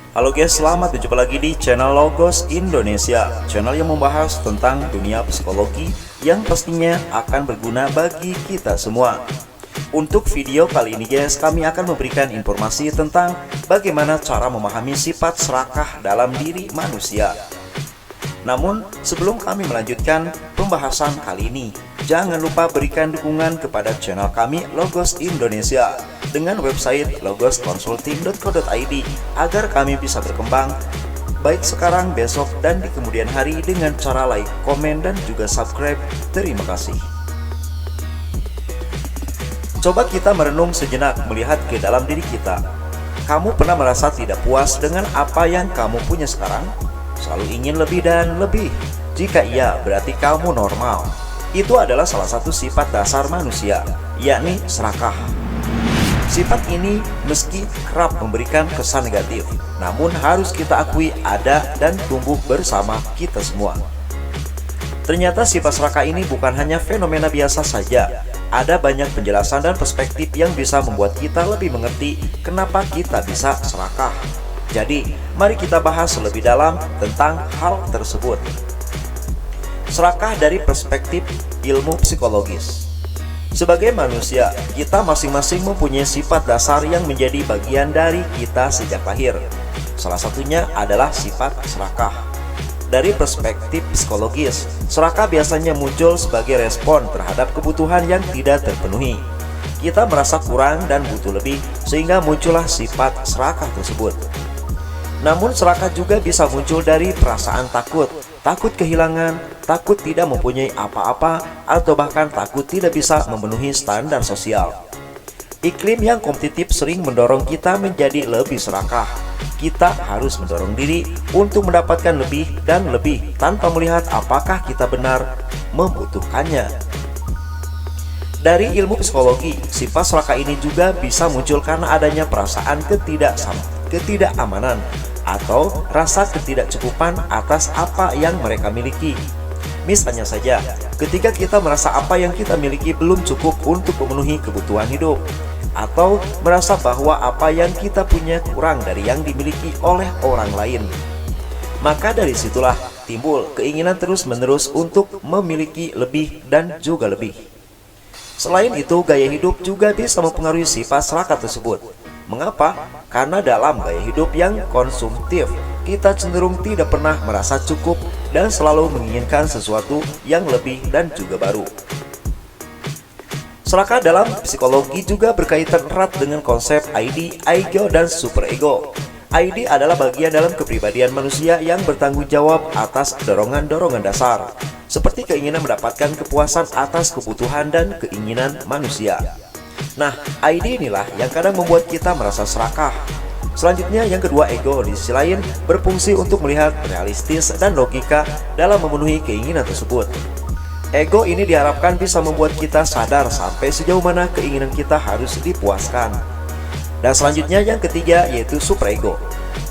Halo guys, selamat berjumpa lagi di channel Logos Indonesia, channel yang membahas tentang dunia psikologi yang pastinya akan berguna bagi kita semua. Untuk video kali ini guys, kami akan memberikan informasi tentang bagaimana cara memahami sifat serakah dalam diri manusia. Namun, sebelum kami melanjutkan pembahasan kali ini, jangan lupa berikan dukungan kepada channel kami Logos Indonesia dengan website logosconsulting.co.id agar kami bisa berkembang baik sekarang, besok, dan di kemudian hari dengan cara like, komen, dan juga subscribe. Terima kasih. Coba kita merenung sejenak melihat ke dalam diri kita. Kamu pernah merasa tidak puas dengan apa yang kamu punya sekarang? Selalu ingin lebih dan lebih? Jika iya, berarti kamu normal. Itu adalah salah satu sifat dasar manusia, yakni serakah. Sifat ini meski kerap memberikan kesan negatif, namun harus kita akui ada dan tumbuh bersama kita semua. Ternyata sifat serakah ini bukan hanya fenomena biasa saja. Ada banyak penjelasan dan perspektif yang bisa membuat kita lebih mengerti kenapa kita bisa serakah. Jadi, mari kita bahas lebih dalam tentang hal tersebut. Serakah dari perspektif ilmu psikologis. Sebagai manusia, kita masing-masing mempunyai sifat dasar yang menjadi bagian dari kita sejak lahir. Salah satunya adalah sifat serakah. Dari perspektif psikologis, serakah biasanya muncul sebagai respon terhadap kebutuhan yang tidak terpenuhi. Kita merasa kurang dan butuh lebih, sehingga muncullah sifat serakah tersebut. Namun serakah juga bisa muncul dari perasaan takut kehilangan, takut tidak mempunyai apa-apa, atau bahkan takut tidak bisa memenuhi standar sosial. Iklim yang kompetitif sering mendorong kita menjadi lebih serakah. Kita harus mendorong diri untuk mendapatkan lebih dan lebih tanpa melihat apakah kita benar membutuhkannya. Dari ilmu psikologi, sifat serakah ini juga bisa muncul karena adanya perasaan ketidakamanan atau rasa ketidakcukupan atas apa yang mereka miliki. Misalnya saja, ketika kita merasa apa yang kita miliki belum cukup untuk memenuhi kebutuhan hidup, atau merasa bahwa apa yang kita punya kurang dari yang dimiliki oleh orang lain. Maka dari situlah timbul keinginan terus-menerus untuk memiliki lebih dan juga lebih. Selain itu, gaya hidup juga bisa mempengaruhi sifat serakah tersebut. Mengapa? Karena dalam gaya hidup yang konsumtif, kita cenderung tidak pernah merasa cukup dan selalu menginginkan sesuatu yang lebih dan juga baru. Serakah dalam psikologi juga berkaitan erat dengan konsep ID, ego, dan superego. ID adalah bagian dalam kepribadian manusia yang bertanggung jawab atas dorongan-dorongan dasar, seperti keinginan mendapatkan kepuasan atas kebutuhan dan keinginan manusia. Nah, ID inilah yang kadang membuat kita merasa serakah. Selanjutnya, yang kedua, ego di sisi lain berfungsi untuk melihat realistis dan logika dalam memenuhi keinginan tersebut. Ego ini diharapkan bisa membuat kita sadar sampai sejauh mana keinginan kita harus dipuaskan. Dan selanjutnya, yang ketiga, yaitu superego,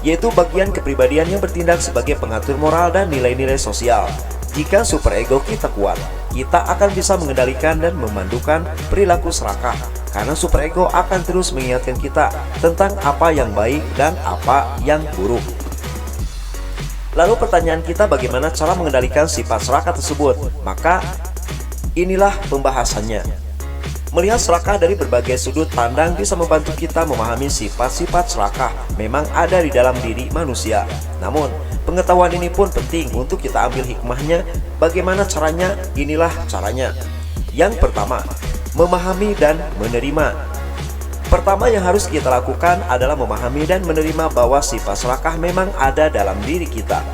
yaitu bagian kepribadian yang bertindak sebagai pengatur moral dan nilai-nilai sosial. Jika superego kita kuat, kita akan bisa mengendalikan dan memandukan perilaku serakah, karena superego akan terus mengingatkan kita tentang apa yang baik dan apa yang buruk. Lalu pertanyaan kita, bagaimana cara mengendalikan sifat serakah tersebut? Maka inilah pembahasannya. Melihat serakah dari berbagai sudut pandang bisa membantu kita memahami sifat-sifat serakah memang ada di dalam diri manusia. Namun, pengetahuan ini pun penting untuk kita ambil hikmahnya. Bagaimana caranya? Inilah caranya. Yang pertama, memahami dan menerima. Pertama yang harus kita lakukan adalah memahami dan menerima bahwa sifat serakah memang ada dalam diri kita.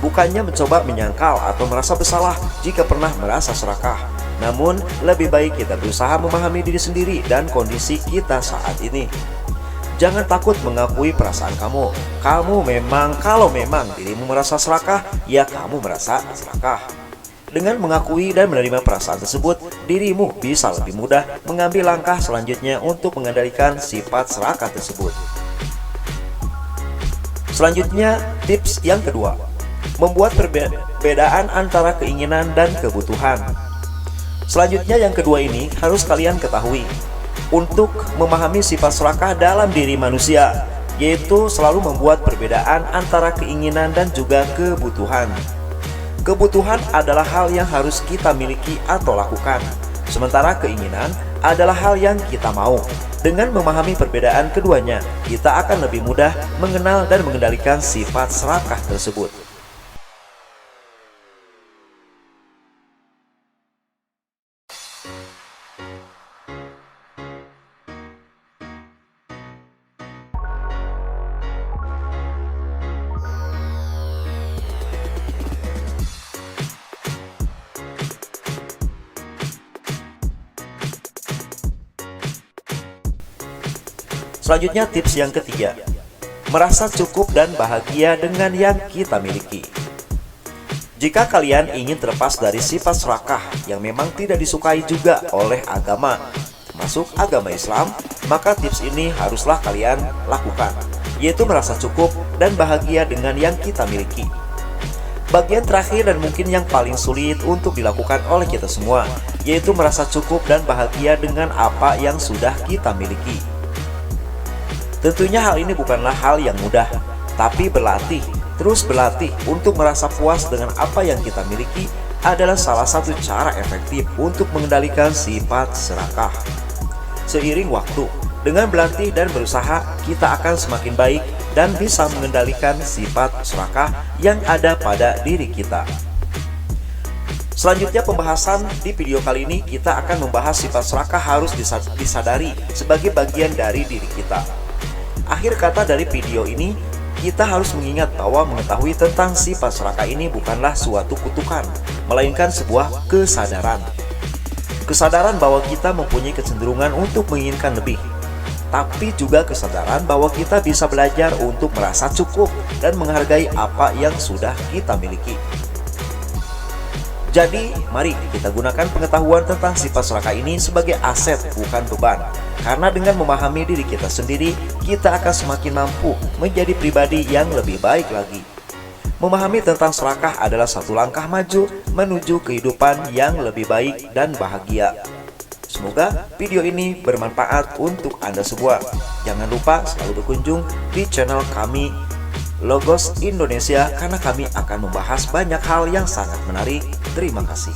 Bukannya mencoba menyangkal atau merasa bersalah jika pernah merasa serakah. Namun, lebih baik kita berusaha memahami diri sendiri dan kondisi kita saat ini. Jangan takut mengakui perasaan kamu. Kalau memang dirimu merasa serakah, ya kamu merasa serakah. Dengan mengakui dan menerima perasaan tersebut, dirimu bisa lebih mudah mengambil langkah selanjutnya untuk mengendalikan sifat serakah tersebut. Selanjutnya, tips yang kedua, membuat perbedaan antara keinginan dan kebutuhan. Selanjutnya, yang kedua ini harus kalian ketahui. Untuk memahami sifat serakah dalam diri manusia, yaitu selalu membuat perbedaan antara keinginan dan juga kebutuhan. Kebutuhan adalah hal yang harus kita miliki atau lakukan, sementara keinginan adalah hal yang kita mau. Dengan memahami perbedaan keduanya, kita akan lebih mudah mengenal dan mengendalikan sifat serakah tersebut. Selanjutnya tips yang ketiga, merasa cukup dan bahagia dengan yang kita miliki. Jika kalian ingin terlepas dari sifat serakah yang memang tidak disukai juga oleh agama, termasuk agama Islam, maka tips ini haruslah kalian lakukan, yaitu merasa cukup dan bahagia dengan yang kita miliki. Bagian terakhir dan mungkin yang paling sulit untuk dilakukan oleh kita semua, yaitu merasa cukup dan bahagia dengan apa yang sudah kita miliki. Tentunya hal ini bukanlah hal yang mudah, tapi terus berlatih untuk merasa puas dengan apa yang kita miliki adalah salah satu cara efektif untuk mengendalikan sifat serakah. Seiring waktu, dengan berlatih dan berusaha, kita akan semakin baik dan bisa mengendalikan sifat serakah yang ada pada diri kita. Selanjutnya pembahasan di video kali ini kita akan membahas sifat serakah harus disadari sebagai bagian dari diri kita. Akhir kata dari video ini, kita harus mengingat bahwa mengetahui tentang sifat serakah ini bukanlah suatu kutukan, melainkan sebuah kesadaran. Kesadaran bahwa kita mempunyai kecenderungan untuk menginginkan lebih, tapi juga kesadaran bahwa kita bisa belajar untuk merasa cukup dan menghargai apa yang sudah kita miliki. Jadi, mari kita gunakan pengetahuan tentang sifat serakah ini sebagai aset, bukan beban. Karena dengan memahami diri kita sendiri, kita akan semakin mampu menjadi pribadi yang lebih baik lagi. Memahami tentang serakah adalah satu langkah maju menuju kehidupan yang lebih baik dan bahagia. Semoga video ini bermanfaat untuk Anda semua. Jangan lupa selalu berkunjung di channel kami Logos Indonesia karena kami akan membahas banyak hal yang sangat menarik. Terima kasih.